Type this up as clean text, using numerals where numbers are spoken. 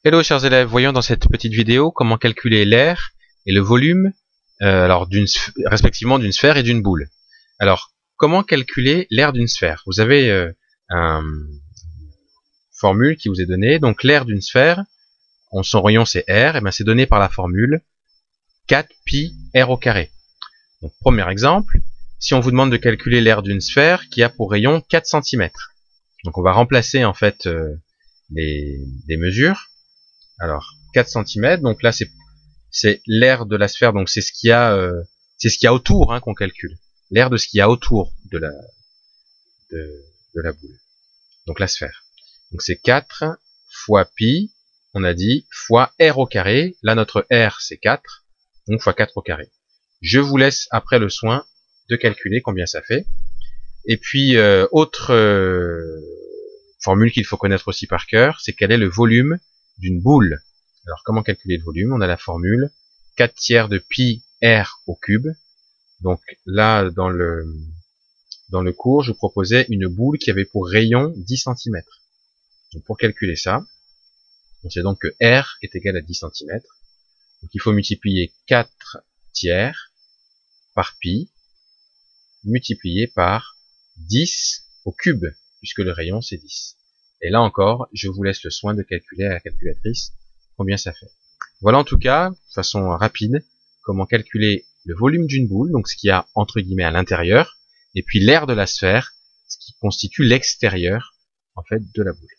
Hello chers élèves, voyons dans cette petite vidéo comment calculer l'air et le volume respectivement d'une sphère et d'une boule. Alors, comment calculer l'air d'une sphère? Vous avez une formule qui vous est donnée. Donc l'air d'une sphère, son rayon c'est R, et bien c'est donné par la formule 4 pi R au carré. Donc premier exemple, si on vous demande de calculer l'air d'une sphère qui a pour rayon 4 cm. Donc on va remplacer en fait les mesures. Alors 4 cm, donc là c'est l'air de la sphère, donc c'est ce qu'il y a autour qu'on calcule. L'air de ce qu'il y a autour de la boule. Donc la sphère. Donc c'est 4 fois pi, on a dit, fois R au carré. Là notre R c'est 4, donc fois 4 au carré. Je vous laisse après le soin de calculer combien ça fait. Et puis autre formule qu'il faut connaître aussi par cœur, c'est quel est le volume d'une boule. Alors comment calculer le volume? On a la formule 4 tiers de pi R au cube. Donc là dans le cours, je vous proposais une boule qui avait pour rayon 10 cm. Donc pour calculer ça, on sait donc que R est égal à 10 cm. Donc il faut multiplier 4 tiers par pi multiplié par 10 au cube, puisque le rayon c'est 10. Et là encore, je vous laisse le soin de calculer à la calculatrice combien ça fait. Voilà en tout cas, de façon rapide, comment calculer le volume d'une boule, donc ce qu'il y a entre guillemets à l'intérieur, et puis l'air de la sphère, ce qui constitue l'extérieur en fait de la boule.